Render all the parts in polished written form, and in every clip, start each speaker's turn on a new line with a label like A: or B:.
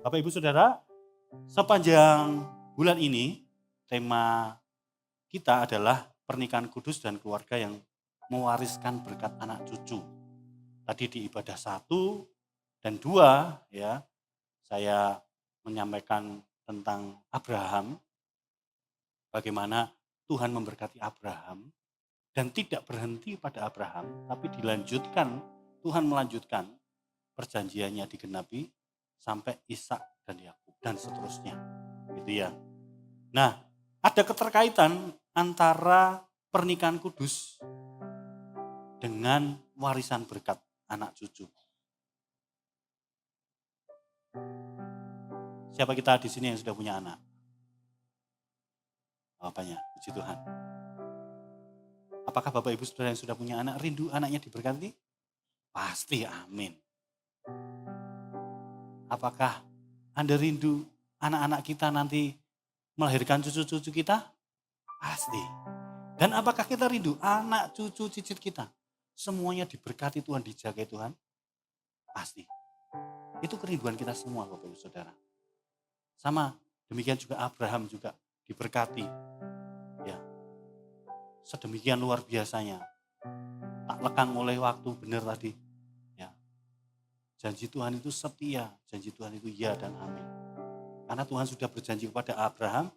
A: Bapak Ibu Saudara, sepanjang bulan ini tema kita adalah pernikahan kudus dan keluarga yang mewariskan berkat anak cucu. Tadi di ibadah 1 dan 2 ya, saya menyampaikan tentang Abraham, bagaimana Tuhan memberkati Abraham dan tidak berhenti pada Abraham, tapi dilanjutkan, Tuhan melanjutkan perjanjiannya digenapi sampai Ishak dan Yakub dan seterusnya. Gitu ya. Nah, ada keterkaitan antara pernikahan kudus dengan warisan berkat anak cucu. Siapa kita di sini yang sudah punya anak? Jawabannya, puji Tuhan. Apakah Bapak Ibu Saudara yang sudah punya anak rindu anaknya diberkati? Pasti, amin. Apakah Anda rindu anak-anak kita nanti melahirkan cucu-cucu kita? Pasti. Dan apakah kita rindu anak cucu cicit kita semuanya diberkati Tuhan, dijaga Tuhan? Pasti. Itu kerinduan kita semua Bapak Ibu Saudara. Sama demikian juga Abraham juga diberkati. Ya. Sedemikian luar biasanya. Tak lekang oleh waktu, benar tadi. Ya. Janji Tuhan itu setia, janji Tuhan itu ya dan amin. Karena Tuhan sudah berjanji kepada Abraham,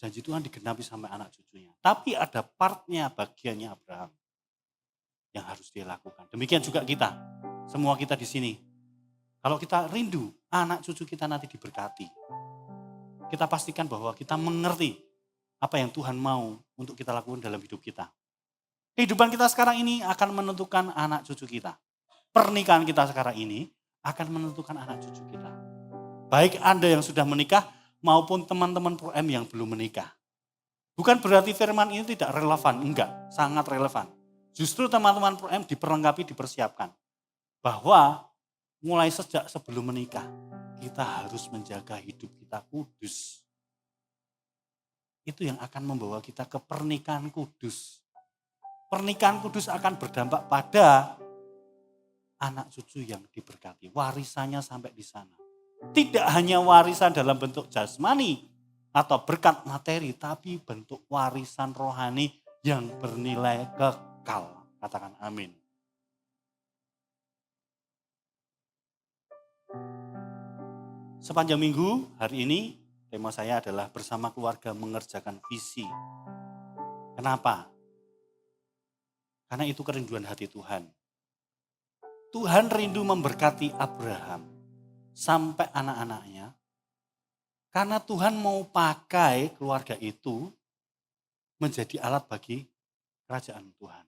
A: janji Tuhan digenapi sampai anak cucunya. Tapi ada partnya, bagiannya Abraham yang harus dia lakukan. Demikian juga kita, semua kita di sini. Kalau kita rindu anak cucu kita nanti diberkati, kita pastikan bahwa kita mengerti apa yang Tuhan mau untuk kita lakukan dalam hidup kita. Kehidupan kita sekarang ini akan menentukan anak cucu kita. Pernikahan kita sekarang ini akan menentukan anak cucu kita. Baik Anda yang sudah menikah maupun teman-teman Pro M yang belum menikah. Bukan berarti firman ini tidak relevan, enggak, sangat relevan. Justru teman-teman Pro M diperlengkapi, dipersiapkan. Bahwa mulai sejak sebelum menikah, kita harus menjaga hidup kita kudus. Itu yang akan membawa kita ke pernikahan kudus. Pernikahan kudus akan berdampak pada anak cucu yang diberkati. Warisannya sampai di sana. Tidak hanya warisan dalam bentuk jasmani atau berkat materi, tapi bentuk warisan rohani yang bernilai kekal. Katakan amin. Sepanjang minggu hari ini tema saya adalah bersama keluarga mengerjakan visi. Kenapa? Karena itu kerinduan hati Tuhan. Tuhan rindu memberkati Abraham sampai anak-anaknya. Karena Tuhan mau pakai keluarga itu menjadi alat bagi kerajaan Tuhan.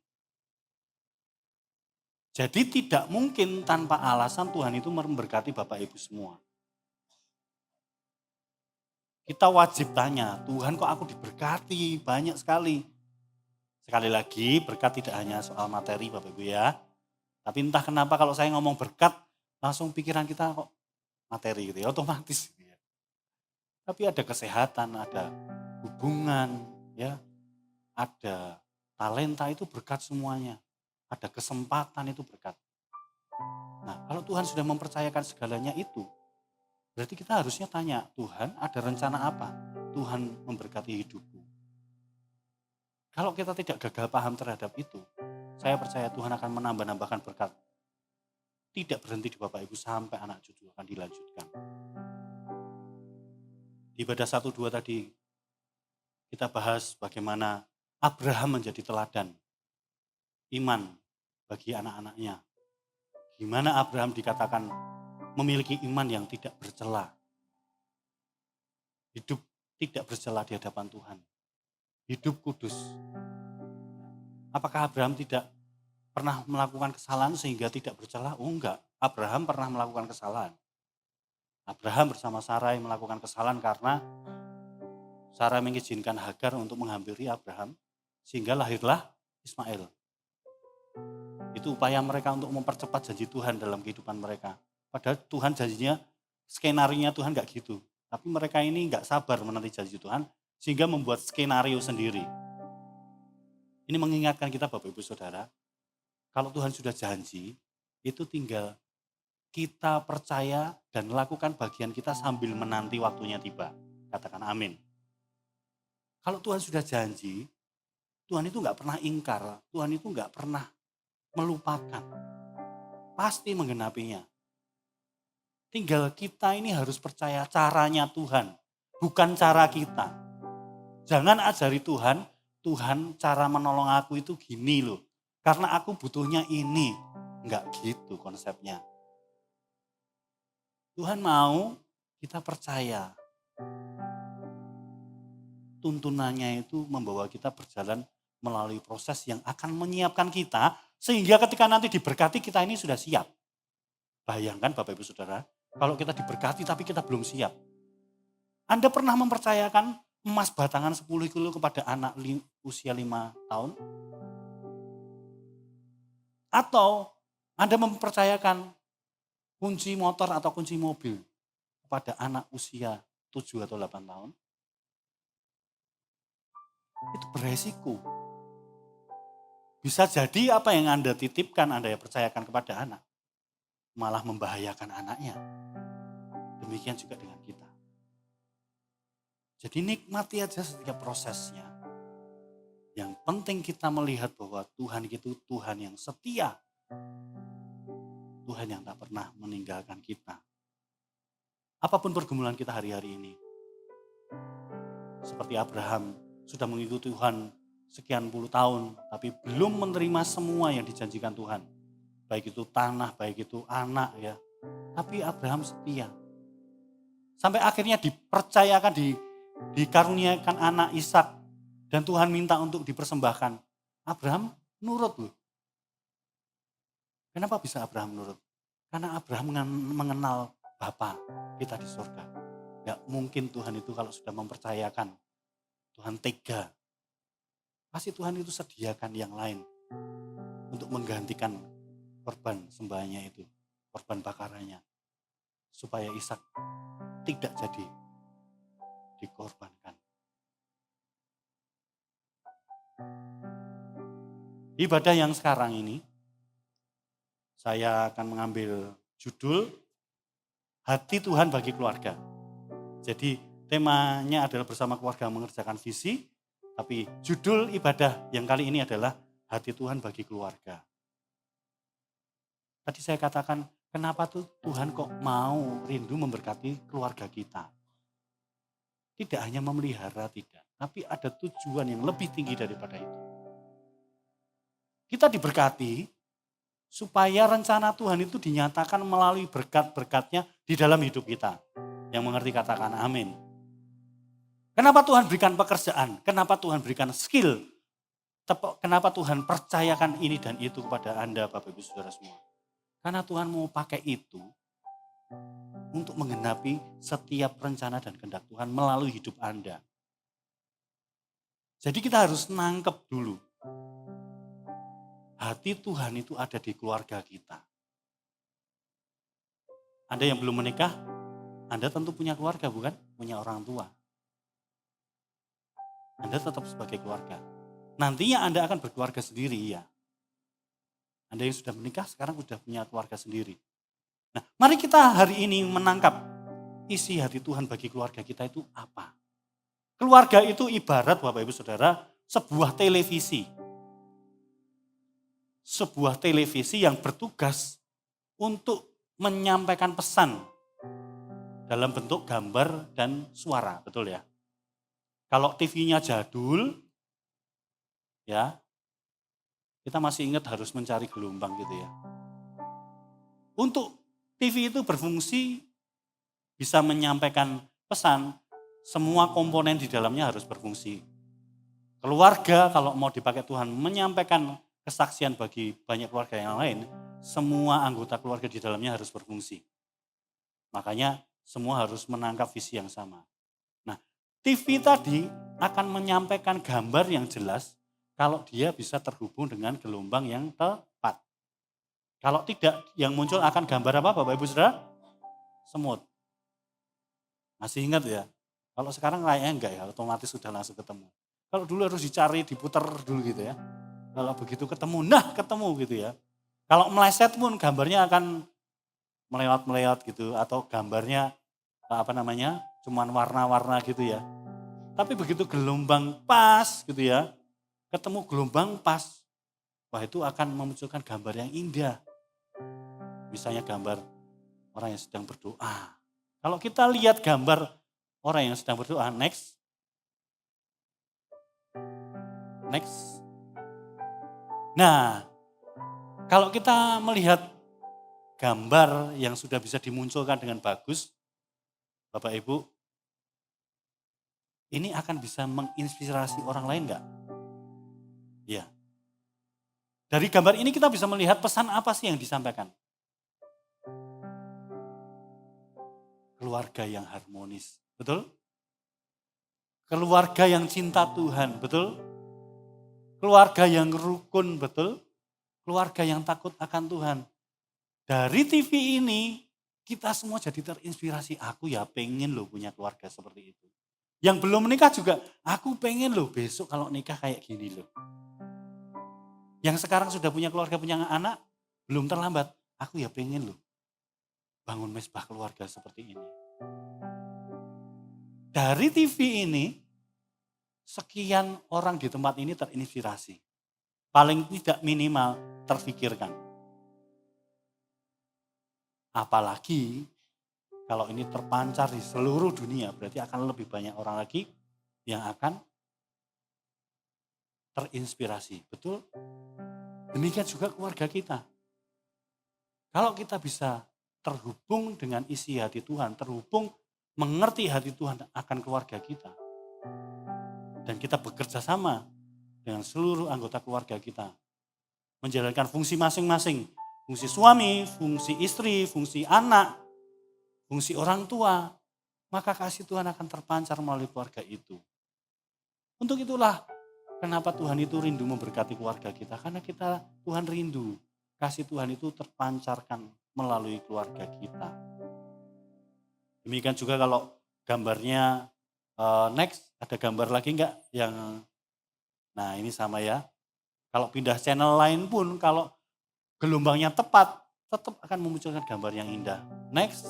A: Jadi tidak mungkin tanpa alasan Tuhan itu memberkati Bapak Ibu semua. Kita wajib tanya, Tuhan kok aku diberkati banyak sekali. Sekali lagi berkat tidak hanya soal materi Bapak Ibu ya. Tapi entah kenapa kalau saya ngomong berkat langsung pikiran kita kok materi gitu ya, otomatis gitu ya. Tapi ada kesehatan, ada hubungan ya, ada talenta itu berkat semuanya. Ada kesempatan itu berkat. Nah kalau Tuhan sudah mempercayakan segalanya itu, berarti kita harusnya tanya, Tuhan ada rencana apa? Tuhan memberkati hidupku. Kalau kita tidak gagal paham terhadap itu, saya percaya Tuhan akan menambah-nambahkan berkat. Tidak berhenti di Bapak Ibu sampai anak cucu akan dilanjutkan. Di ibadah 1-2 tadi kita bahas bagaimana Abraham menjadi teladan iman bagi anak-anaknya. Gimana Abraham dikatakan memiliki iman yang tidak bercela. Hidup tidak bercela di hadapan Tuhan. Hidup kudus. Apakah Abraham tidak pernah melakukan kesalahan sehingga tidak bercela? Oh enggak, Abraham pernah melakukan kesalahan. Abraham bersama Sarai melakukan kesalahan karena Sarai mengizinkan Hagar untuk menghampiri Abraham sehingga lahirlah Ismail. Itu upaya mereka untuk mempercepat janji Tuhan dalam kehidupan mereka. Padahal Tuhan janjinya, skenario Tuhan enggak gitu. Tapi mereka ini enggak sabar menanti janji Tuhan sehingga membuat skenario sendiri. Ini mengingatkan kita Bapak Ibu Saudara, kalau Tuhan sudah janji, itu tinggal kita percaya dan lakukan bagian kita sambil menanti waktunya tiba. Katakan amin. Kalau Tuhan sudah janji, Tuhan itu nggak pernah ingkar, Tuhan itu nggak pernah melupakan. Pasti menggenapinya. Tinggal kita ini harus percaya caranya Tuhan, bukan cara kita. Jangan ajari Tuhan, Tuhan cara menolong aku itu gini loh. Karena aku butuhnya ini. Enggak gitu konsepnya. Tuhan mau kita percaya. Tuntunannya itu membawa kita berjalan melalui proses yang akan menyiapkan kita. Sehingga ketika nanti diberkati kita ini sudah siap. Bayangkan Bapak Ibu Saudara, kalau kita diberkati tapi kita belum siap. Anda pernah mempercayakan emas batangan 10 kilo kepada anak usia 5 tahun? Atau Anda mempercayakan kunci motor atau kunci mobil kepada anak usia 7 atau 8 tahun? Itu beresiko. Bisa jadi apa yang Anda titipkan, Anda percayakan kepada anak, malah membahayakan anaknya. Demikian juga dengan kita. Jadi nikmati aja setiap prosesnya. Yang penting kita melihat bahwa Tuhan itu Tuhan yang setia. Tuhan yang tak pernah meninggalkan kita. Apapun pergumulan kita hari-hari ini. Seperti Abraham sudah mengikuti Tuhan sekian puluh tahun. Tapi belum menerima semua yang dijanjikan Tuhan. Baik itu tanah, baik itu anak ya. Tapi Abraham setia. Sampai akhirnya dipercayakan, dikaruniakan anak Ishak. Dan Tuhan minta untuk dipersembahkan. Abraham nurut loh. Kenapa bisa Abraham nurut? Karena Abraham mengenal Bapa kita di surga. Gak mungkin Tuhan itu kalau sudah mempercayakan. Tuhan tega. Pasti Tuhan itu sediakan yang lain. Untuk menggantikan korban sembahannya itu. Korban bakarannya. Supaya Ishak tidak jadi dikorbankan. Ibadah yang sekarang ini, saya akan mengambil judul Hati Tuhan bagi Keluarga. Jadi temanya adalah bersama keluarga mengerjakan visi, tapi judul ibadah yang kali ini adalah Hati Tuhan bagi Keluarga. Tadi saya katakan, kenapa tuh Tuhan kok mau rindu memberkati keluarga kita? Tidak hanya memelihara, tidak. Tapi ada tujuan yang lebih tinggi daripada itu. Kita diberkati supaya rencana Tuhan itu dinyatakan melalui berkat-berkatnya di dalam hidup kita. Yang mengerti katakan amin. Kenapa Tuhan berikan pekerjaan? Kenapa Tuhan berikan skill? Kenapa Tuhan percayakan ini dan itu kepada Anda Bapak Ibu Saudara semua? Karena Tuhan mau pakai itu untuk menggenapi setiap rencana dan kehendak Tuhan melalui hidup Anda. Jadi kita harus nangkep dulu. Hati Tuhan itu ada di keluarga kita. Anda yang belum menikah, Anda tentu punya keluarga bukan? Punya orang tua. Anda tetap sebagai keluarga. Nantinya Anda akan berkeluarga sendiri ya. Anda yang sudah menikah sekarang sudah punya keluarga sendiri. Nah, mari kita hari ini menangkap isi hati Tuhan bagi keluarga kita itu apa. Keluarga itu ibarat Bapak Ibu Saudara sebuah televisi. Sebuah televisi yang bertugas untuk menyampaikan pesan dalam bentuk gambar dan suara, betul ya? Kalau TV-nya jadul, ya kita masih ingat harus mencari gelombang gitu ya. Untuk TV itu berfungsi bisa menyampaikan pesan, semua komponen di dalamnya harus berfungsi. Keluarga kalau mau dipakai Tuhan menyampaikan kesaksian bagi banyak keluarga yang lain, semua anggota keluarga di dalamnya harus berfungsi. Makanya semua harus menangkap visi yang sama. Nah, TV tadi akan menyampaikan gambar yang jelas kalau dia bisa terhubung dengan gelombang yang tepat. Kalau tidak, yang muncul akan gambar apa Bapak Ibu Saudara? Semut. Masih ingat ya? Kalau sekarang kayaknya enggak ya, otomatis sudah langsung ketemu. Kalau dulu harus dicari, diputar dulu gitu ya. Kalau begitu ketemu, nah ketemu gitu ya. Kalau meleset pun gambarnya akan melewat-melewat gitu atau gambarnya cuman warna-warna gitu ya. Tapi begitu gelombang pas gitu ya, ketemu gelombang pas, wah itu akan memunculkan gambar yang indah. Misalnya gambar orang yang sedang berdoa. Kalau kita lihat gambar orang yang sedang berdoa, next. Nah, kalau kita melihat gambar yang sudah bisa dimunculkan dengan bagus, Bapak Ibu, ini akan bisa menginspirasi orang lain enggak? Iya. Dari gambar ini kita bisa melihat pesan apa sih yang disampaikan. Keluarga yang harmonis, betul? Keluarga yang cinta Tuhan, betul? Keluarga yang rukun, betul? Keluarga yang takut akan Tuhan. Dari TV ini, kita semua jadi terinspirasi. Aku ya pengen loh punya keluarga seperti itu. Yang belum menikah juga, aku pengen loh besok kalau nikah kayak gini loh. Yang sekarang sudah punya keluarga, punya anak, belum terlambat. Aku ya pengen loh bangun mesbah keluarga seperti ini. Dari TV ini, sekian orang di tempat ini terinspirasi. Paling tidak minimal terfikirkan. Apalagi kalau ini terpancar di seluruh dunia, berarti akan lebih banyak orang lagi yang akan terinspirasi. Betul? Demikian juga keluarga kita. Kalau kita bisa terhubung dengan isi hati Tuhan, terhubung mengerti hati Tuhan akan keluarga kita. Dan kita bekerja sama dengan seluruh anggota keluarga kita. Menjalankan fungsi masing-masing. Fungsi suami, fungsi istri, fungsi anak, fungsi orang tua. Maka kasih Tuhan akan terpancar melalui keluarga itu. Untuk itulah kenapa Tuhan itu rindu memberkati keluarga kita. Karena Tuhan rindu. Kasih Tuhan itu terpancarkan melalui keluarga kita. Demikian juga kalau gambarnya next, ada gambar lagi enggak yang, nah ini sama ya. Kalau pindah channel lain pun kalau gelombangnya tepat, tetap akan memunculkan gambar yang indah. Next,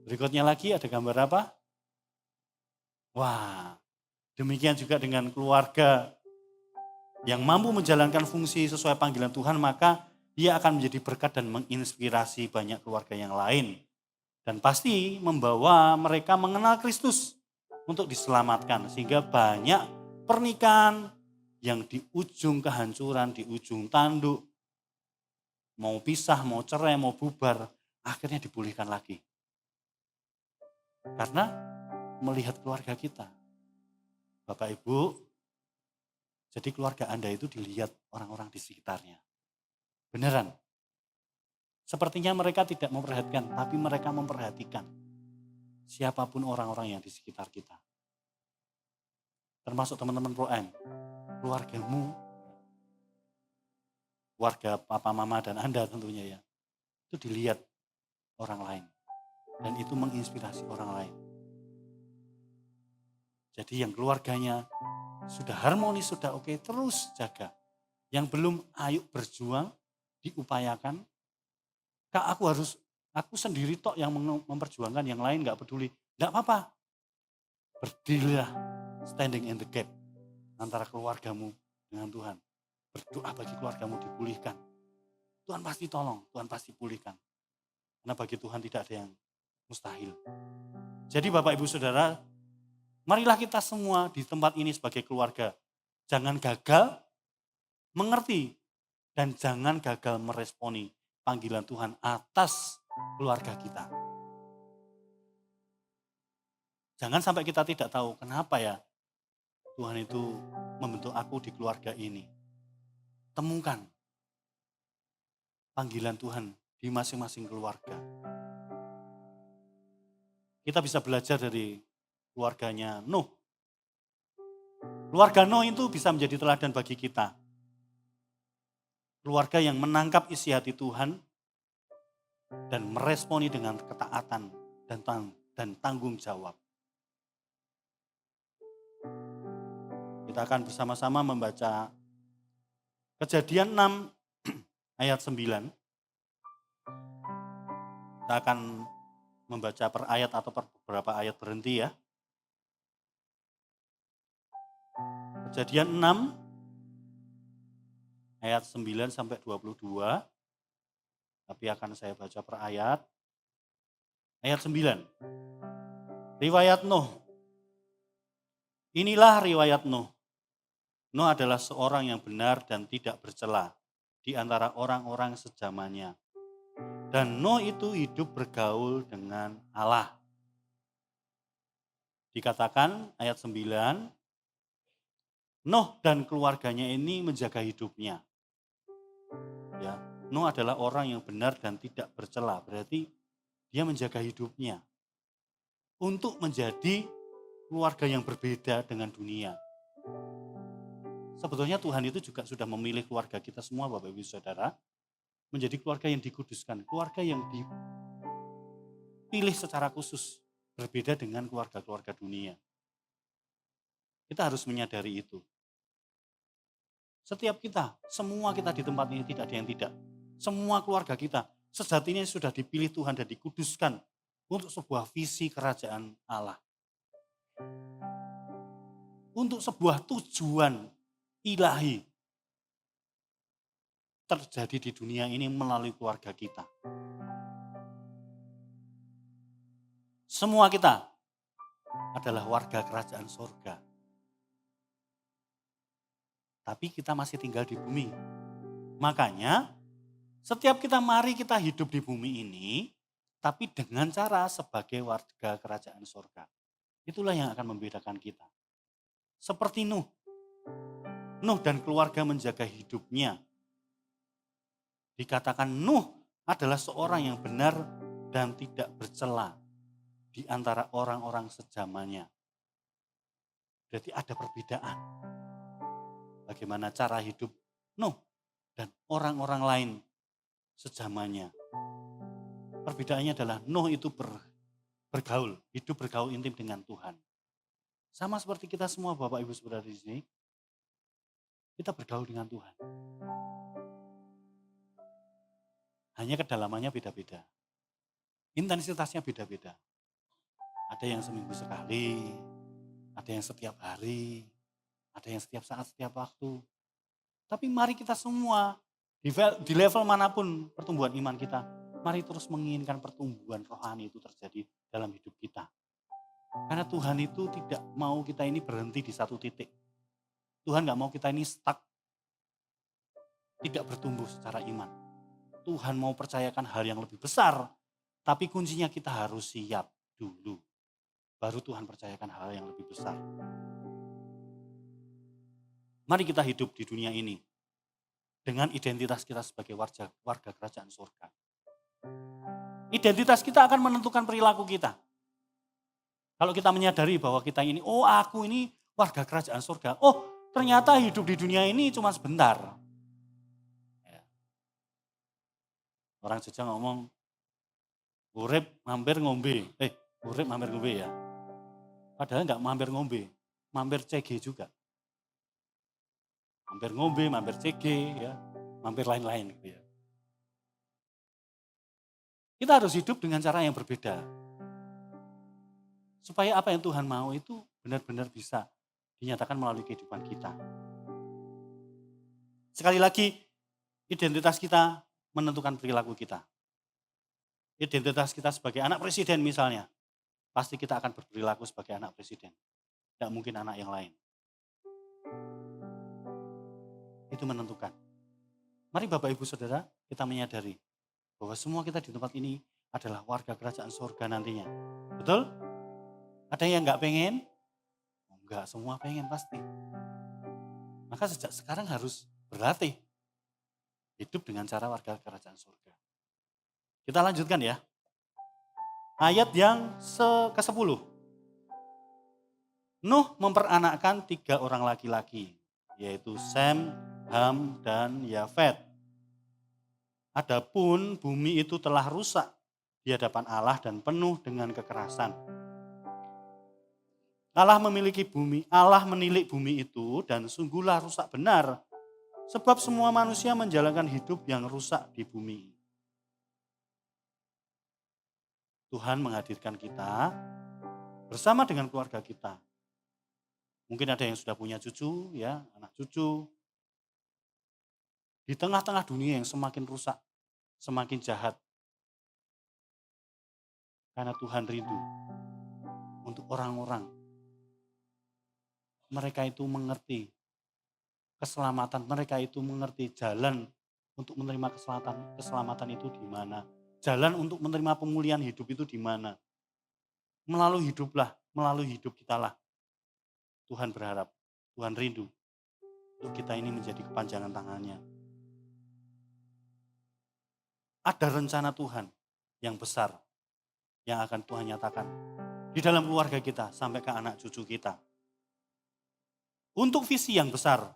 A: berikutnya lagi ada gambar apa? Wah, demikian juga dengan keluarga yang mampu menjalankan fungsi sesuai panggilan Tuhan, maka dia akan menjadi berkat dan menginspirasi banyak keluarga yang lain. Dan pasti membawa mereka mengenal Kristus untuk diselamatkan. Sehingga banyak pernikahan yang di ujung kehancuran, di ujung tanduk, mau pisah, mau cerai, mau bubar, akhirnya dipulihkan lagi. Karena melihat keluarga kita. Bapak Ibu, jadi keluarga Anda itu dilihat orang-orang di sekitarnya. Beneran. Sepertinya mereka tidak memperhatikan, tapi mereka memperhatikan siapapun orang-orang yang di sekitar kita. Termasuk teman-teman Pro M, keluargamu, keluarga papa, mama, dan Anda tentunya ya. Itu dilihat orang lain. Dan itu menginspirasi orang lain. Jadi yang keluarganya sudah harmonis, sudah oke, terus jaga. Yang belum, ayo berjuang, diupayakan. Kak, aku sendiri tok yang memperjuangkan, yang lain gak peduli. Gak apa-apa. Berdirilah standing in the gap antara keluargamu dengan Tuhan. Berdoa bagi keluargamu dipulihkan. Tuhan pasti tolong, Tuhan pasti pulihkan. Karena bagi Tuhan tidak ada yang mustahil. Jadi Bapak Ibu Saudara, marilah kita semua di tempat ini sebagai keluarga. Jangan gagal mengerti dan jangan gagal meresponi panggilan Tuhan atas keluarga kita. Jangan sampai kita tidak tahu kenapa ya Tuhan itu membentuk aku di keluarga ini. Temukan panggilan Tuhan di masing-masing keluarga. Kita bisa belajar dari keluarganya Nuh. Keluarga Nuh itu bisa menjadi teladan bagi kita. Keluarga yang menangkap isi hati Tuhan dan meresponi dengan ketaatan dan tanggung jawab. Kita akan bersama-sama membaca Kejadian 6 ayat 9. Kita akan membaca per ayat atau per beberapa ayat berhenti ya. Kejadian 6 ayat 9 sampai 22. Tapi akan saya baca per ayat. Ayat 9. Riwayat Nuh. Inilah riwayat Nuh. Nuh adalah seorang yang benar dan tidak bercela di antara orang-orang sezamannya. Dan Nuh itu hidup bergaul dengan Allah. Dikatakan ayat 9, Nuh dan keluarganya ini menjaga hidupnya. Ya, Nuh adalah orang yang benar dan tidak bercela. Berarti dia menjaga hidupnya untuk menjadi keluarga yang berbeda dengan dunia. Sebetulnya Tuhan itu juga sudah memilih keluarga kita semua Bapak Ibu Saudara. Menjadi keluarga yang dikuduskan. Keluarga yang dipilih secara khusus. Berbeda dengan keluarga-keluarga dunia. Kita harus menyadari itu. Setiap kita, semua kita di tempat ini tidak ada yang tidak. Semua keluarga kita sejatinya sudah dipilih Tuhan dan dikuduskan untuk sebuah visi kerajaan Allah. Untuk sebuah tujuan ilahi terjadi di dunia ini melalui keluarga kita. Semua kita adalah warga kerajaan surga. Tapi kita masih tinggal di bumi. Makanya setiap mari kita hidup di bumi ini, tapi dengan cara sebagai warga kerajaan surga. Itulah yang akan membedakan kita. Seperti Nuh. Nuh dan keluarga menjaga hidupnya. Dikatakan Nuh adalah seorang yang benar dan tidak bercela di antara orang-orang sezamannya. Berarti ada perbedaan. Bagaimana cara hidup Nuh dan orang-orang lain sezamannya. Perbedaannya adalah Nuh itu bergaul, hidup bergaul intim dengan Tuhan. Sama seperti kita semua Bapak Ibu Saudara di sini, kita bergaul dengan Tuhan. Hanya kedalamannya beda-beda. Intensitasnya beda-beda. Ada yang seminggu sekali, ada yang setiap hari, ada yang setiap saat, setiap waktu. Tapi mari kita semua, di level manapun pertumbuhan iman kita, mari terus menginginkan pertumbuhan rohani itu terjadi dalam hidup kita. Karena Tuhan itu tidak mau kita ini berhenti di satu titik. Tuhan gak mau kita ini stuck, tidak bertumbuh secara iman. Tuhan mau percayakan hal yang lebih besar, tapi kuncinya kita harus siap dulu. Baru Tuhan percayakan hal yang lebih besar. Mari kita hidup di dunia ini dengan identitas kita sebagai warga kerajaan surga. Identitas kita akan menentukan perilaku kita. Kalau kita menyadari bahwa kita ini, oh aku ini warga kerajaan surga. Oh ternyata hidup di dunia ini cuma sebentar. Ya. Orang Jogja ngomong, urip mampir ngombe. Urip mampir ngombe ya. Padahal enggak mampir ngombe, mampir CG juga. Mampir ngombe, mampir CG, ya, mampir lain-lain gitu ya. Kita harus hidup dengan cara yang berbeda. Supaya apa yang Tuhan mau itu benar-benar bisa dinyatakan melalui kehidupan kita. Sekali lagi, identitas kita menentukan perilaku kita. Identitas kita sebagai anak presiden misalnya, pasti kita akan berperilaku sebagai anak presiden. Tidak mungkin anak yang lain. Itu menentukan. Mari Bapak Ibu Saudara, kita menyadari bahwa semua kita di tempat ini adalah warga kerajaan surga nantinya. Betul? Ada yang nggak pengen? Enggak, semua pengen pasti. Maka sejak sekarang harus berlatih hidup dengan cara warga kerajaan surga. Kita lanjutkan ya. Ayat yang ke-10. Nuh memperanakkan 3 orang laki-laki, yaitu Sem, Ham, dan Yafet. Adapun bumi itu telah rusak di hadapan Allah dan penuh dengan kekerasan. Allah menilik bumi itu dan sungguhlah rusak benar. Sebab semua manusia menjalankan hidup yang rusak di bumi. Tuhan menghadirkan kita bersama dengan keluarga kita. Mungkin ada yang sudah punya cucu, ya, anak cucu. Di tengah-tengah dunia yang semakin rusak, semakin jahat. Karena Tuhan rindu untuk orang-orang. Mereka itu mengerti keselamatan, mereka itu mengerti jalan untuk menerima keselamatan itu di mana. Jalan untuk menerima pemulihan hidup itu di mana. Melalui hidup kita lah. Tuhan berharap, Tuhan rindu untuk kita ini menjadi kepanjangan tangannya. Ada rencana Tuhan yang besar yang akan Tuhan nyatakan di dalam keluarga kita sampai ke anak cucu kita. Untuk visi yang besar,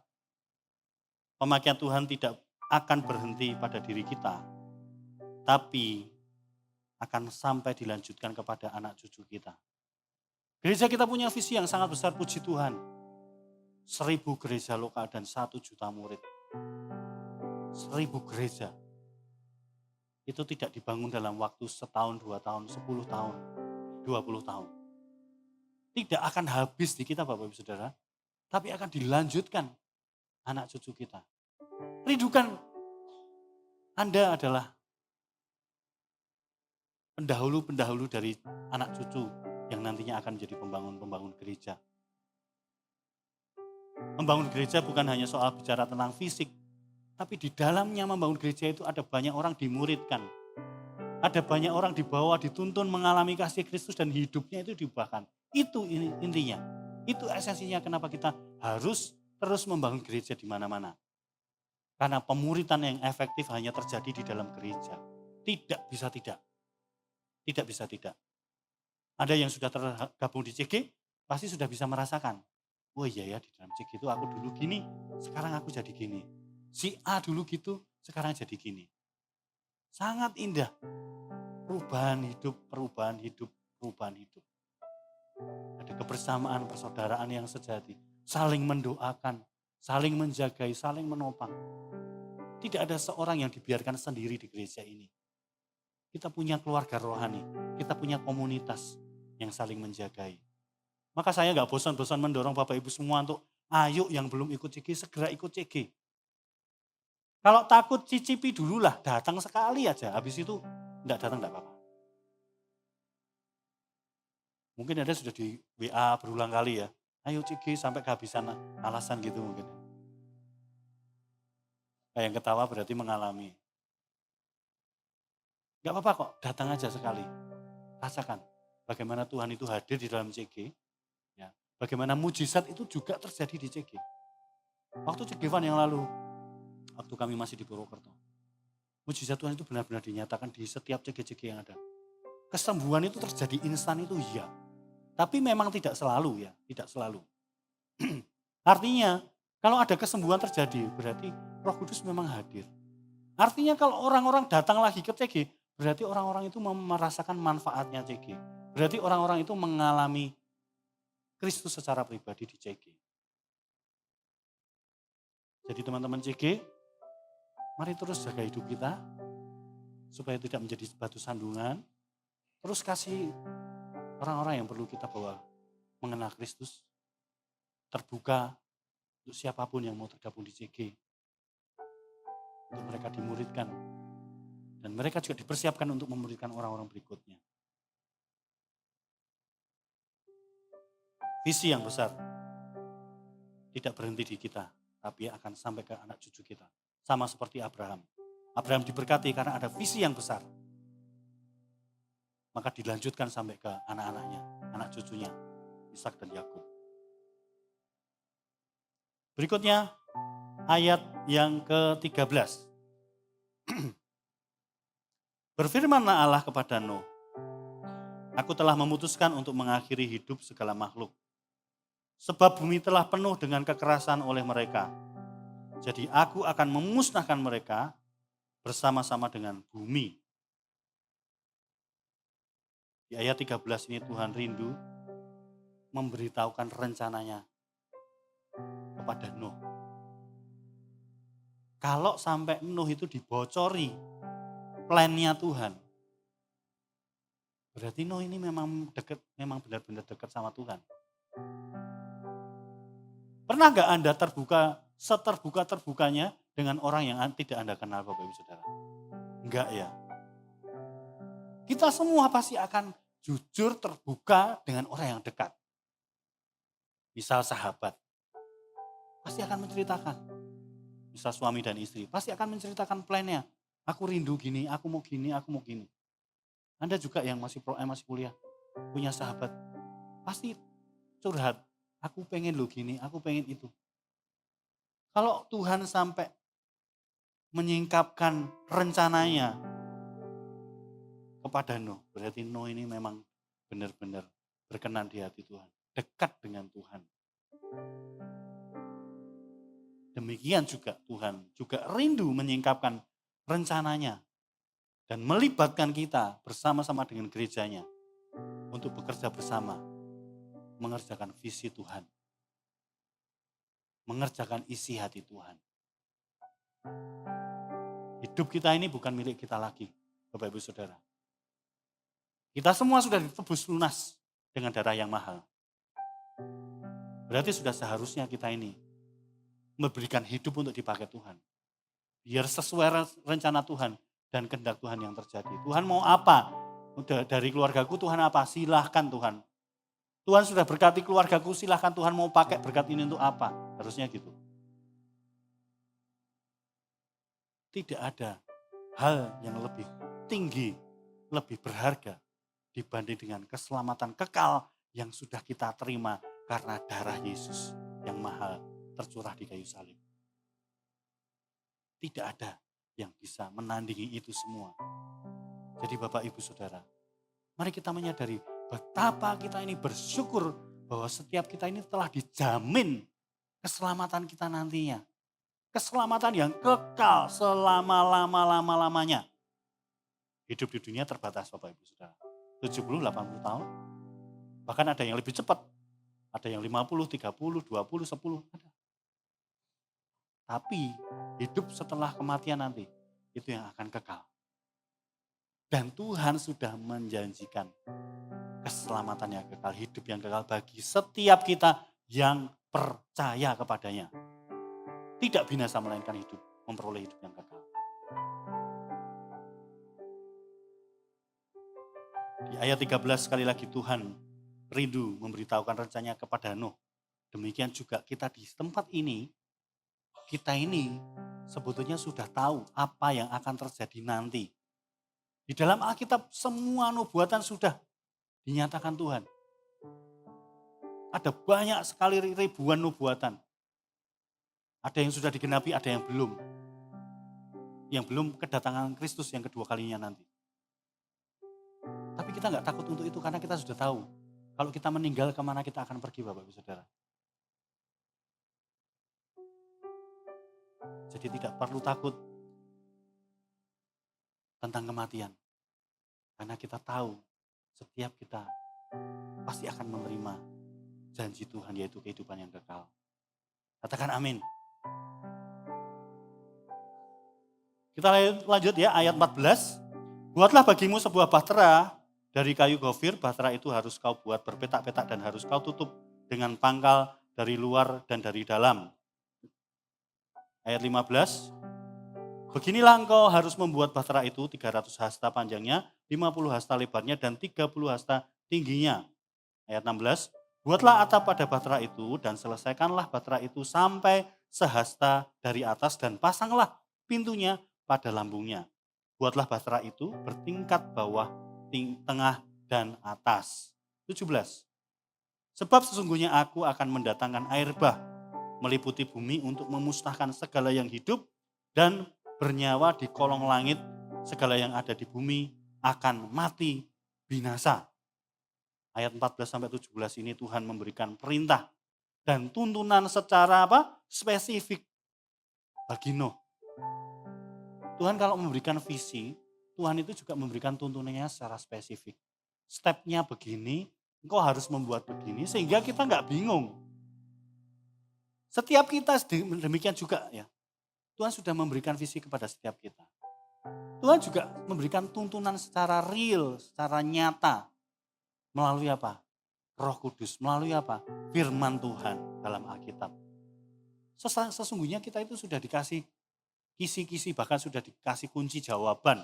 A: pemakaian Tuhan tidak akan berhenti pada diri kita, tapi akan sampai dilanjutkan kepada anak cucu kita. Gereja kita punya visi yang sangat besar, puji Tuhan. 1.000 gereja lokal dan 1 juta murid. 1.000 gereja. Itu tidak dibangun dalam waktu setahun, 2 tahun, 10 tahun, 20 tahun. Tidak akan habis di kita Bapak Ibu Saudara, tapi akan dilanjutkan anak cucu kita. Rindukan Anda adalah pendahulu-pendahulu dari anak cucu yang nantinya akan menjadi pembangun-pembangun gereja. Membangun gereja bukan hanya soal bicara tentang fisik, tapi di dalamnya membangun gereja itu ada banyak orang dimuridkan. Ada banyak orang dibawa, dituntun mengalami kasih Kristus dan hidupnya itu diubahkan. Itu intinya. Itu esensinya kenapa kita harus terus membangun gereja di mana-mana. Karena pemuritan yang efektif hanya terjadi di dalam gereja. Tidak bisa tidak. Tidak bisa tidak. Ada yang sudah tergabung di CG, pasti sudah bisa merasakan. Oh iya ya, di dalam CG itu aku dulu gini, sekarang aku jadi gini. Si A dulu gitu, sekarang jadi gini. Sangat indah. Perubahan hidup, perubahan hidup, perubahan hidup. Ada kebersamaan, persaudaraan yang sejati. Saling mendoakan, saling menjagai, saling menopang. Tidak ada seorang yang dibiarkan sendiri di gereja ini. Kita punya keluarga rohani, kita punya komunitas yang saling menjagai. Maka saya gak bosan-bosan mendorong Bapak Ibu semua untuk ayo yang belum ikut CG, segera ikut CG. Kalau takut cicipi dulu lah, datang sekali aja, habis itu enggak datang enggak apa-apa. Mungkin ada sudah di WA berulang kali ya, ayo CG sampai kehabisan alasan gitu mungkin. Kayak yang ketawa berarti mengalami. Enggak apa-apa kok, datang aja sekali. Rasakan bagaimana Tuhan itu hadir di dalam CG. Ya, bagaimana mujizat itu juga terjadi di CG. Waktu CG Van yang lalu, waktu kami masih di Purwokerto. Mujizat Tuhan itu benar-benar dinyatakan di setiap CG-CG yang ada. Kesembuhan itu terjadi instan itu iya. Tapi memang tidak selalu ya, tidak selalu. Artinya kalau ada kesembuhan terjadi berarti Roh Kudus memang hadir. Artinya kalau orang-orang datang lagi ke CG, berarti orang-orang itu merasakan manfaatnya CG. Berarti orang-orang itu mengalami Kristus secara pribadi di CG. Jadi teman-teman CG, mari terus jaga hidup kita supaya tidak menjadi batu sandungan. Terus kasih orang-orang yang perlu kita bawa mengenal Kristus. Terbuka untuk siapapun yang mau tergabung di CG. Untuk mereka dimuridkan. Dan mereka juga dipersiapkan untuk memuridkan orang-orang berikutnya. Visi yang besar tidak berhenti di kita, tapi akan sampai ke anak cucu kita. Sama seperti Abraham. Abraham diberkati karena ada visi yang besar. Maka dilanjutkan sampai ke anak-anaknya, anak cucunya, Ishak dan Yakub. Berikutnya ayat yang ke-13. Berfirmanlah Allah kepada Nuh, aku telah memutuskan untuk mengakhiri hidup segala makhluk. Sebab bumi telah penuh dengan kekerasan oleh mereka. Jadi aku akan memusnahkan mereka bersama-sama dengan bumi. Di ayat 13 ini Tuhan rindu memberitahukan rencananya kepada Nuh. Kalau sampai Nuh itu dibocori plannya Tuhan, Berarti Nuh ini memang dekat, memang benar-benar dekat sama Tuhan. Pernah nggak Anda seterbuka-terbukanya dengan orang yang tidak Anda kenal, Bapak Ibu Saudara? Enggak ya. Kita semua pasti akan jujur terbuka dengan orang yang dekat. Misal sahabat, pasti akan menceritakan. Misal suami dan istri, pasti akan menceritakan plannya. Aku rindu gini, aku mau gini, aku mau gini. Anda juga yang masih kuliah, punya sahabat, pasti curhat. Aku pengen lo gini, aku pengen itu. Kalau Tuhan sampai menyingkapkan rencananya kepada Nuh, berarti Nuh ini memang benar-benar berkenan di hati Tuhan, dekat dengan Tuhan. Demikian juga Tuhan juga rindu menyingkapkan rencananya dan melibatkan kita bersama-sama dengan gerejanya untuk bekerja bersama, mengerjakan visi Tuhan, mengerjakan isi hati Tuhan. Hidup kita ini bukan milik kita lagi, Bapak Ibu Saudara. Kita semua sudah ditebus lunas dengan darah yang mahal. Berarti sudah seharusnya kita ini memberikan hidup untuk dipakai Tuhan. Biar sesuai rencana Tuhan dan kehendak Tuhan yang terjadi. Tuhan mau apa? Udah dari keluargaku Tuhan apa? Silahkan Tuhan. Tuhan sudah berkati keluargaku, silahkan Tuhan mau pakai berkat ini untuk apa? Harusnya gitu. Tidak ada hal yang lebih tinggi, lebih berharga dibanding dengan keselamatan kekal yang sudah kita terima karena darah Yesus yang mahal tercurah di kayu salib. Tidak ada yang bisa menandingi itu semua. Jadi Bapak Ibu Saudara, mari kita menyadari betapa kita ini bersyukur bahwa setiap kita ini telah dijamin keselamatan kita nantinya. Keselamatan yang kekal selama-lama-lamanya. Hidup di dunia terbatas Bapak Ibu Saudara. 70, 80 tahun. Bahkan ada yang lebih cepat. Ada yang 50, 30, 20, 10. Ada. Tapi hidup setelah kematian nanti, itu yang akan kekal. Dan Tuhan sudah menjanjikan keselamatan yang kekal, hidup yang kekal bagi setiap kita yang percaya kepadanya. Tidak binasa melainkan hidup, memperoleh hidup yang kekal. Di ayat 13 sekali lagi Tuhan rindu memberitahukan rencananya kepada Nuh. Demikian juga kita di tempat ini, kita ini sebetulnya sudah tahu apa yang akan terjadi nanti. Di dalam Alkitab semua nubuatan sudah dinyatakan Tuhan. Ada banyak sekali ribuan nubuatan. Ada yang sudah digenapi, ada yang belum. Yang belum kedatangan Kristus yang kedua kalinya nanti. Tapi kita nggak takut untuk itu karena kita sudah tahu. Kalau kita meninggal kemana kita akan pergi Bapak Ibu Saudara. Jadi tidak perlu takut tentang kematian. Karena kita tahu setiap kita pasti akan menerima janji Tuhan yaitu kehidupan yang kekal. Katakan amin. Kita lanjut ya ayat 14. Buatlah bagimu sebuah bahtera dari kayu gofir. Bahtera itu harus kau buat berpetak-petak dan harus kau tutup dengan pangkal dari luar dan dari dalam. Ayat 15. Beginilah engkau harus membuat bahtera itu 300 hasta panjangnya, 50 hasta lebarnya dan 30 hasta tingginya. Ayat 16. Buatlah atap pada bahtera itu dan selesaikanlah bahtera itu sampai sehasta dari atas dan pasanglah pintunya pada lambungnya. Buatlah bahtera itu bertingkat bawah, tengah, dan atas. 17. Sebab sesungguhnya aku akan mendatangkan air bah meliputi bumi untuk memusnahkan segala yang hidup dan bernyawa di kolong langit, segala yang ada di bumi akan mati binasa. Ayat 14-17 ini Tuhan memberikan perintah dan tuntunan secara spesifik bagi Nuh. Tuhan kalau memberikan visi, Tuhan itu juga memberikan tuntunannya secara spesifik. Stepnya begini, engkau harus membuat begini sehingga kita nggak bingung. Setiap kita demikian juga ya. Tuhan sudah memberikan visi kepada setiap kita. Tuhan juga memberikan tuntunan secara real, secara nyata. Melalui apa? Roh Kudus. Melalui apa? Firman Tuhan dalam Alkitab. Sesungguhnya kita itu sudah dikasih kisi-kisi, bahkan sudah dikasih kunci jawaban.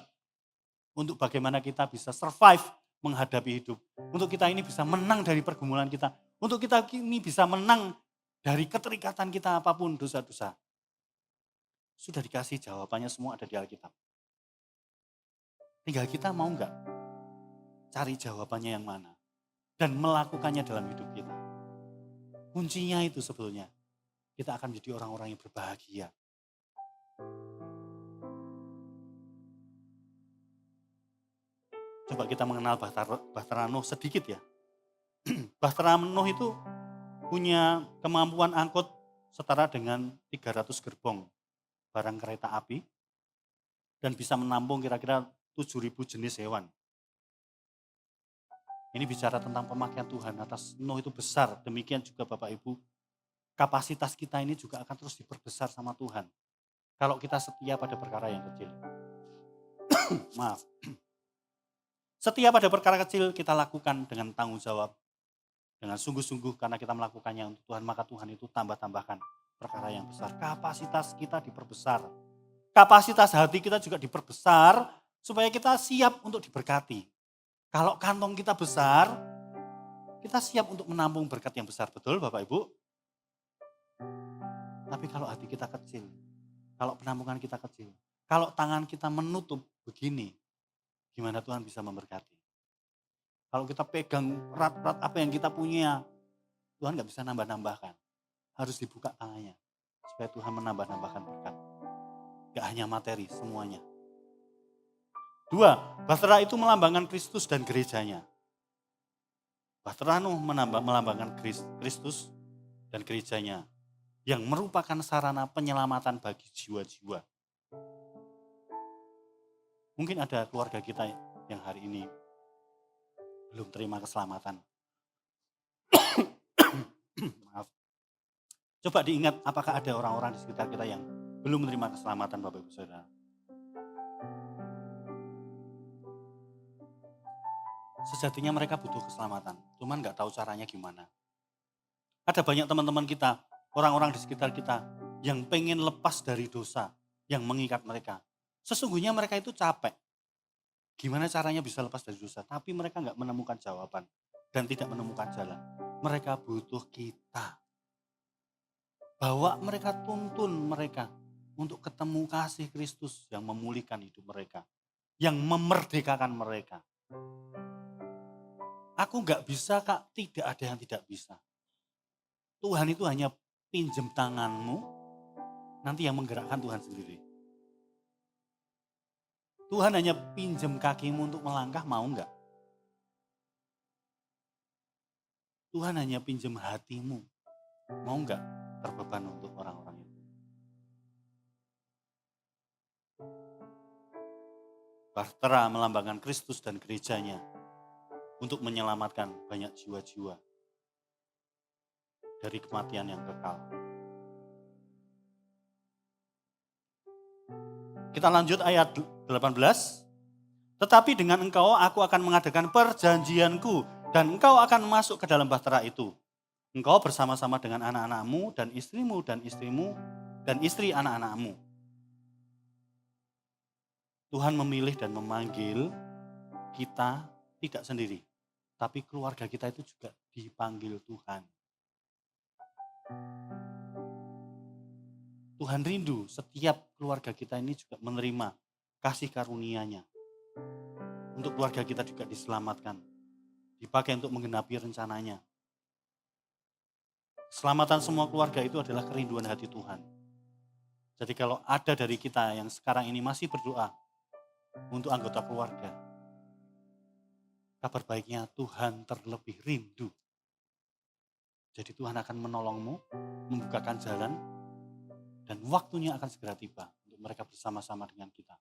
A: Untuk bagaimana kita bisa survive menghadapi hidup. Untuk kita ini bisa menang dari pergumulan kita. Untuk kita ini bisa menang dari keterikatan kita apapun dosa-dosa. Sudah dikasih jawabannya, semua ada di Alkitab. Tinggal kita mau enggak cari jawabannya yang mana. Dan melakukannya dalam hidup kita. Kuncinya itu sebetulnya. Kita akan menjadi orang-orang yang berbahagia. Coba kita mengenal Bahtera Nuh sedikit ya. Bahtera Nuh itu punya kemampuan angkut setara dengan 300 gerbong barang kereta api. Dan bisa menampung kira-kira 7.000 jenis hewan. Ini bicara tentang pemakaian Tuhan atas Nuh itu besar. Demikian juga Bapak Ibu, kapasitas kita ini juga akan terus diperbesar sama Tuhan. Kalau kita setia pada perkara yang kecil. Maaf. Setia pada perkara kecil kita lakukan dengan tanggung jawab. Dengan sungguh-sungguh karena kita melakukannya untuk Tuhan, maka Tuhan itu tambah-tambahkan perkara yang besar. Kapasitas kita diperbesar. Kapasitas hati kita juga diperbesar supaya kita siap untuk diberkati. Kalau kantong kita besar, kita siap untuk menampung berkat yang besar. Betul Bapak Ibu? Tapi kalau hati kita kecil, kalau penampungan kita kecil, kalau tangan kita menutup begini, gimana Tuhan bisa memberkati? Kalau kita pegang erat-erat apa yang kita punya, Tuhan gak bisa nambah-nambahkan. Harus dibuka tangannya, supaya Tuhan menambah-nambahkan berkat. Gak hanya materi, semuanya. 2, Bahtera itu melambangkan Kristus dan gerejanya. Bahtera Nuh melambangkan Kristus dan gerejanya yang merupakan sarana penyelamatan bagi jiwa-jiwa. Mungkin ada keluarga kita yang hari ini belum terima keselamatan. Maaf. Coba diingat apakah ada orang-orang di sekitar kita yang belum menerima keselamatan Bapak Ibu Saudara. Sejatinya mereka butuh keselamatan, cuman gak tahu caranya gimana. Ada banyak teman-teman kita, orang-orang di sekitar kita yang pengen lepas dari dosa yang mengikat mereka. Sesungguhnya mereka itu capek. Gimana caranya bisa lepas dari dosa? Tapi mereka gak menemukan jawaban dan tidak menemukan jalan. Mereka butuh kita. Bawa mereka, tuntun mereka untuk ketemu kasih Kristus yang memulihkan hidup mereka. Yang memerdekakan mereka. Aku gak bisa Kak, tidak ada yang tidak bisa. Tuhan itu hanya pinjam tanganmu, nanti yang menggerakkan Tuhan sendiri. Tuhan hanya pinjam kakimu untuk melangkah, mau gak? Tuhan hanya pinjam hatimu, mau gak terbeban untuk orang-orang itu? Bahtera melambangkan Kristus dan gerejanya untuk menyelamatkan banyak jiwa-jiwa dari kematian yang kekal. Kita lanjut ayat 18. Tetapi dengan engkau aku akan mengadakan perjanjianku dan engkau akan masuk ke dalam bahtera itu. Engkau bersama-sama dengan anak-anakmu dan istrimu dan istri anak-anakmu. Tuhan memilih dan memanggil kita tidak sendiri. Tapi keluarga kita itu juga dipanggil Tuhan. Tuhan rindu setiap keluarga kita ini juga menerima kasih karunia-Nya. Untuk keluarga kita juga diselamatkan. Dipakai untuk menggenapi rencananya. Keselamatan semua keluarga itu adalah kerinduan hati Tuhan. Jadi kalau ada dari kita yang sekarang ini masih berdoa untuk anggota keluarga, kabar baiknya Tuhan terlebih rindu. Jadi Tuhan akan menolongmu, membukakan jalan, dan waktunya akan segera tiba untuk mereka bersama-sama dengan kita.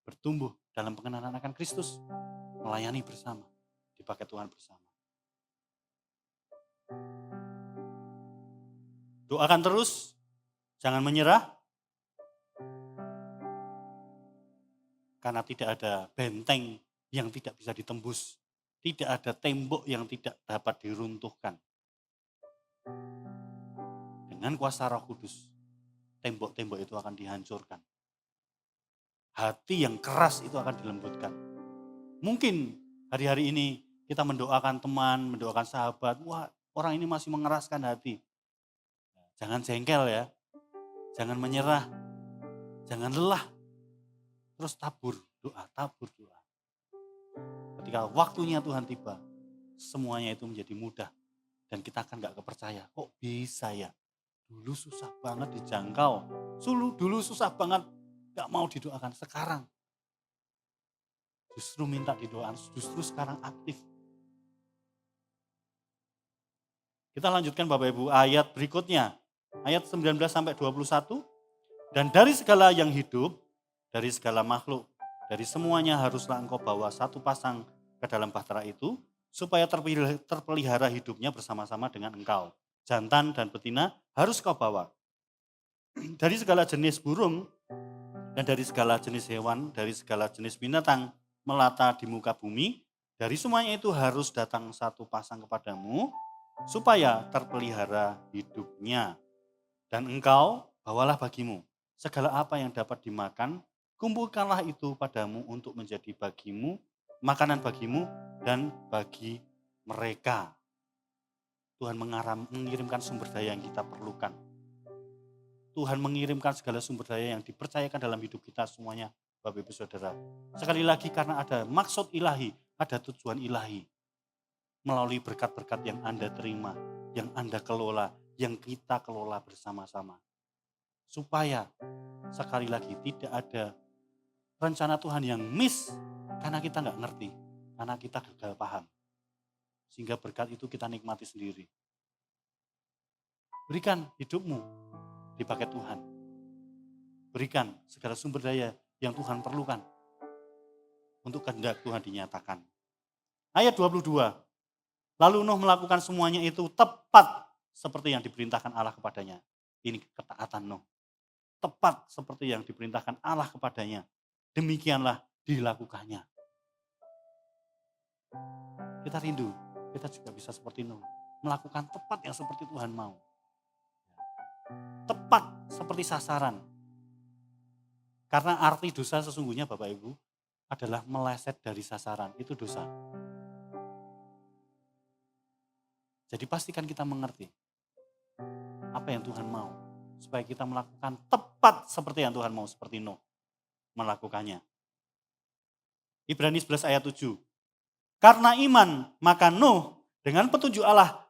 A: Bertumbuh dalam pengenalan akan Kristus, melayani bersama, dipakai Tuhan bersama. Doakan terus, jangan menyerah. Karena tidak ada benteng yang tidak bisa ditembus. Tidak ada tembok yang tidak dapat diruntuhkan. Dengan kuasa Roh Kudus, tembok-tembok itu akan dihancurkan. Hati yang keras itu akan dilembutkan. Mungkin hari-hari ini kita mendoakan teman, mendoakan sahabat, wah orang ini masih mengeraskan hati. Jangan jengkel ya, jangan menyerah, jangan lelah. Terus tabur doa. Ketika waktunya Tuhan tiba, semuanya itu menjadi mudah. Dan kita akan gak kepercaya, kok bisa ya? Dulu susah banget dijangkau, dulu susah banget gak mau didoakan. Sekarang justru minta didoakan, justru sekarang aktif. Kita lanjutkan Bapak Ibu ayat berikutnya. Ayat 19 sampai 21. Dan dari segala yang hidup, dari segala makhluk, dari semuanya haruslah engkau bawa satu pasang ke dalam bahtera itu, supaya terpelihara hidupnya bersama-sama dengan engkau. Jantan dan betina harus kau bawa. Dari segala jenis burung dan dari segala jenis hewan, dari segala jenis binatang melata di muka bumi, dari semuanya itu harus datang satu pasang kepadamu, supaya terpelihara hidupnya. Dan engkau bawalah bagimu segala apa yang dapat dimakan, kumpulkanlah itu padamu untuk menjadi bagimu, makanan bagimu dan bagi mereka. Tuhan mengirimkan sumber daya yang kita perlukan. Tuhan mengirimkan segala sumber daya yang dipercayakan dalam hidup kita semuanya, Bapak Ibu Saudara. Sekali lagi karena ada maksud ilahi, ada tujuan ilahi. Melalui berkat-berkat yang Anda terima, yang Anda kelola, yang kita kelola bersama-sama. Supaya sekali lagi tidak ada rencana Tuhan yang miss karena kita nggak ngerti, karena kita gagal paham. Sehingga berkat itu kita nikmati sendiri. Berikan hidupmu dipakai Tuhan. Berikan segala sumber daya yang Tuhan perlukan untuk kehendak Tuhan dinyatakan. Ayat 22. Lalu Nuh melakukan semuanya itu tepat seperti yang diperintahkan Allah kepadanya. Ini ketaatan Nuh. Tepat seperti yang diperintahkan Allah kepadanya. Demikianlah dilakukannya. Kita rindu, kita juga bisa seperti Nuh. Melakukan tepat yang seperti Tuhan mau. Tepat seperti sasaran. Karena arti dosa sesungguhnya Bapak Ibu adalah meleset dari sasaran. Itu dosa. Jadi pastikan kita mengerti apa yang Tuhan mau. Supaya kita melakukan tepat seperti yang Tuhan mau. Seperti Nuh melakukannya. Ibrani 11 ayat 7. Karena iman maka Nuh dengan petunjuk Allah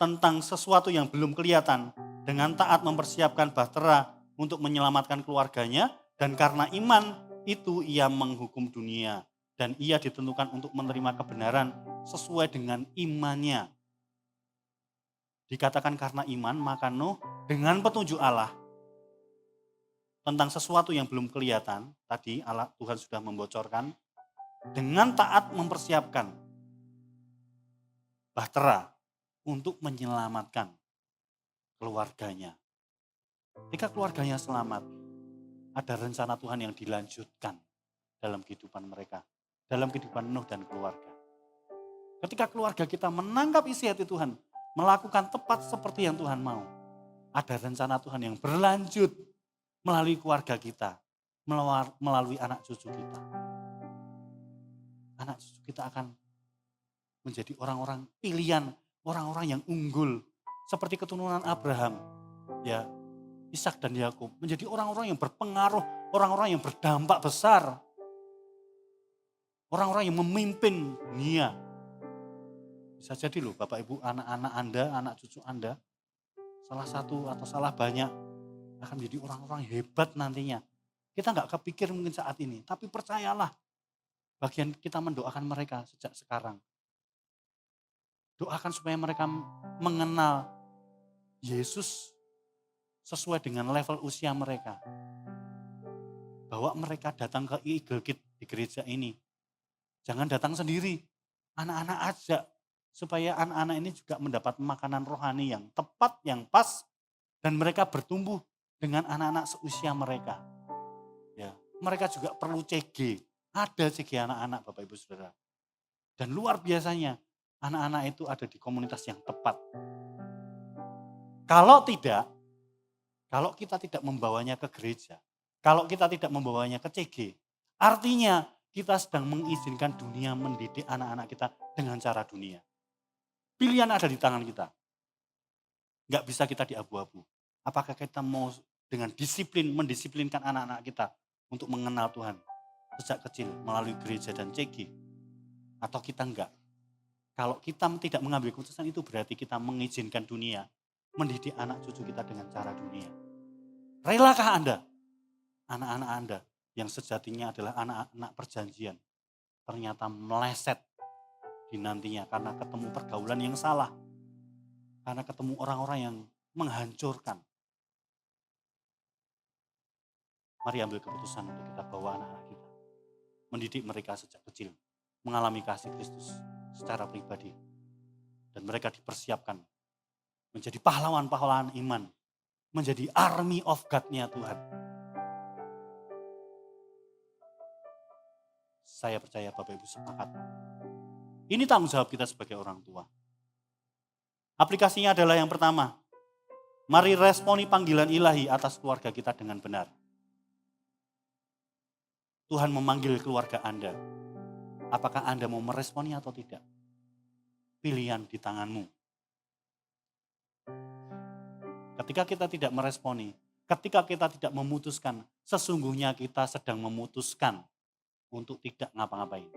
A: tentang sesuatu yang belum kelihatan. Dengan taat mempersiapkan bahtera untuk menyelamatkan keluarganya. Dan karena iman itu ia menghukum dunia. Dan ia ditentukan untuk menerima kebenaran sesuai dengan imannya. Dikatakan karena iman maka Nuh dengan petunjuk Allah tentang sesuatu yang belum kelihatan. Tadi Allah Tuhan sudah membocorkan. Dengan taat mempersiapkan bahtera untuk menyelamatkan keluarganya. Ketika keluarganya selamat, ada rencana Tuhan yang dilanjutkan dalam kehidupan mereka. Dalam kehidupan Nuh dan keluarga. Ketika keluarga kita menangkap isi hati Tuhan, melakukan tepat seperti yang Tuhan mau. Ada rencana Tuhan yang berlanjut melalui keluarga kita, melalui anak cucu kita. Anak cucu kita akan menjadi orang-orang pilihan, orang-orang yang unggul. Seperti keturunan Abraham, ya, Ishak dan Yakub menjadi orang-orang yang berpengaruh, orang-orang yang berdampak besar. Orang-orang yang memimpin dunia. Bisa jadi loh Bapak Ibu, anak-anak Anda, anak cucu Anda, salah satu atau salah banyak akan menjadi orang-orang hebat nantinya. Kita nggak kepikir mungkin saat ini, tapi percayalah, bagian kita mendoakan mereka sejak sekarang. Doakan supaya mereka mengenal Yesus sesuai dengan level usia mereka. Bawa mereka datang ke Eagle Gate di gereja ini. Jangan datang sendiri, anak-anak ajak. Supaya anak-anak ini juga mendapat makanan rohani yang tepat, yang pas. Dan mereka bertumbuh dengan anak-anak seusia mereka. Ya, mereka juga perlu CG. Ada CG anak-anak Bapak Ibu Saudara. Dan luar biasanya anak-anak itu ada di komunitas yang tepat. Kalau tidak, kalau kita tidak membawanya ke gereja, kalau kita tidak membawanya ke CG, artinya kita sedang mengizinkan dunia mendidik anak-anak kita dengan cara dunia. Pilihan ada di tangan kita. Nggak bisa kita di abu-abu. Apakah kita mau dengan disiplin, mendisiplinkan anak-anak kita untuk mengenal Tuhan sejak kecil melalui gereja dan CG? Atau kita enggak? Kalau kita tidak mengambil keputusan itu berarti kita mengizinkan dunia mendidik anak cucu kita dengan cara dunia. Relakah Anda? Anak-anak Anda yang sejatinya adalah anak-anak perjanjian ternyata meleset di nantinya karena ketemu pergaulan yang salah. Karena ketemu orang-orang yang menghancurkan. Mari ambil keputusan untuk kita bawa anak-anak kita. Mendidik mereka sejak kecil. Mengalami kasih Kristus secara pribadi. Dan mereka dipersiapkan menjadi pahlawan-pahlawan iman. Menjadi army of God-nya Tuhan. Saya percaya Bapak Ibu sepakat. Ini tanggung jawab kita sebagai orang tua. Aplikasinya adalah yang pertama. Mari responi panggilan ilahi atas keluarga kita dengan benar. Tuhan memanggil keluarga Anda. Apakah Anda mau meresponi atau tidak? Pilihan di tanganmu. Ketika kita tidak meresponi, ketika kita tidak memutuskan, sesungguhnya kita sedang memutuskan untuk tidak ngapa-ngapain.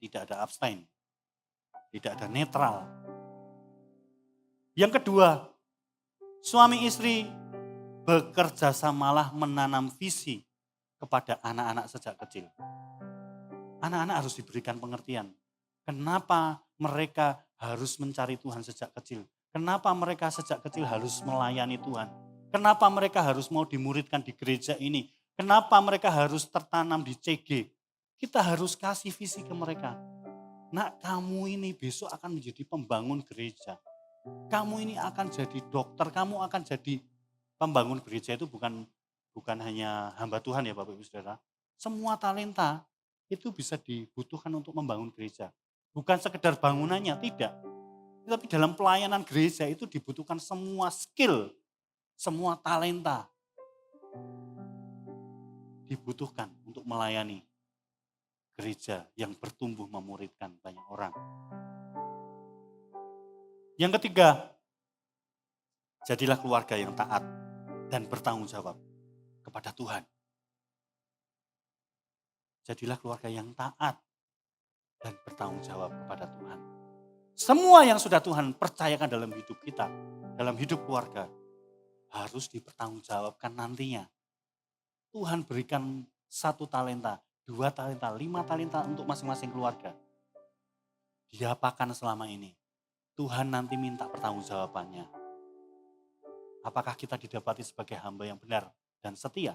A: Tidak ada abstain. Tidak ada netral. Yang kedua, suami istri bekerja samalah menanam visi kepada anak-anak sejak kecil. Anak-anak harus diberikan pengertian. Kenapa mereka harus mencari Tuhan sejak kecil? Kenapa mereka sejak kecil harus melayani Tuhan? Kenapa mereka harus mau dimuridkan di gereja ini? Kenapa mereka harus tertanam di CG? Kita harus kasih visi ke mereka. Nak, kamu ini besok akan menjadi pembangun gereja. Kamu ini akan jadi dokter, kamu akan jadi pembangun gereja. Itu bukan hanya hamba Tuhan ya Bapak Ibu Saudara. Semua talenta itu bisa dibutuhkan untuk membangun gereja. Bukan sekedar bangunannya, tidak. Tapi dalam pelayanan gereja itu dibutuhkan semua skill, semua talenta. Dibutuhkan untuk melayani gereja yang bertumbuh memuridkan banyak orang. Yang ketiga, jadilah keluarga yang taat dan bertanggung jawab kepada Tuhan. Jadilah keluarga yang taat dan bertanggung jawab kepada Tuhan. Semua yang sudah Tuhan percayakan dalam hidup kita, dalam hidup keluarga, harus dipertanggungjawabkan nantinya. Tuhan berikan 1 talenta, 2 talenta, 5 talenta untuk masing-masing keluarga. Diapakan selama ini? Tuhan nanti minta pertanggungjawabannya. Apakah kita didapati sebagai hamba yang benar dan setia?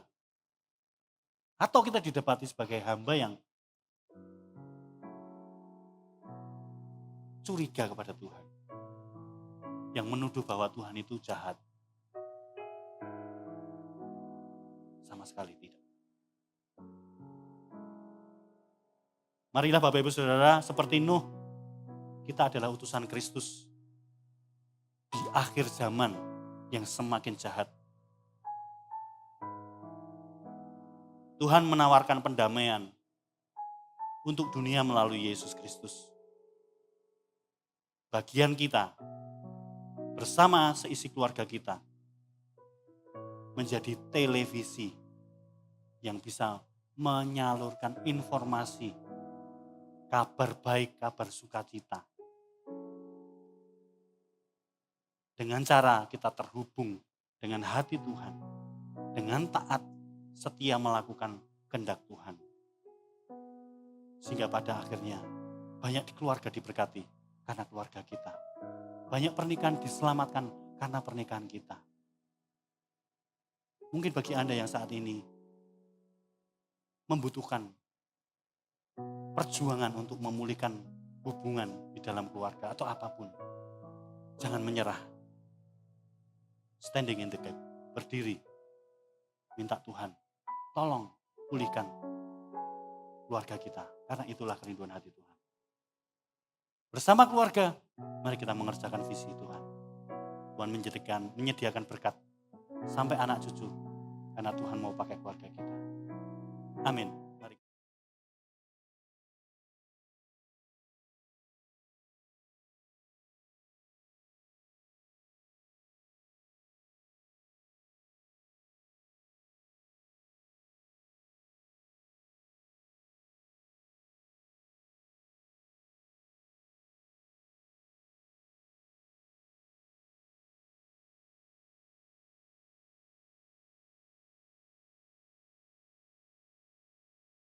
A: Atau kita didapati sebagai hamba yang curiga kepada Tuhan? Yang menuduh bahwa Tuhan itu jahat? Sama sekali tidak. Marilah Bapak Ibu Saudara, seperti Nuh, kita adalah utusan Kristus di akhir zaman yang semakin jahat. Tuhan menawarkan pendamaian untuk dunia melalui Yesus Kristus. Bagian kita bersama seisi keluarga kita menjadi televisi yang bisa menyalurkan informasi, kabar baik, kabar sukacita. Dengan cara kita terhubung dengan hati Tuhan, dengan taat, setia melakukan kehendak Tuhan. Sehingga pada akhirnya banyak keluarga diberkati karena keluarga kita. Banyak pernikahan diselamatkan karena pernikahan kita. Mungkin bagi Anda yang saat ini membutuhkan perjuangan untuk memulihkan hubungan di dalam keluarga atau apapun. Jangan menyerah. Standing in the gap, berdiri minta Tuhan, tolong pulihkan keluarga kita. Karena itulah kerinduan hati Tuhan. Bersama keluarga, mari kita mengerjakan visi Tuhan. Tuhan menyediakan berkat sampai anak cucu. Karena Tuhan mau pakai keluarga kita. Amin.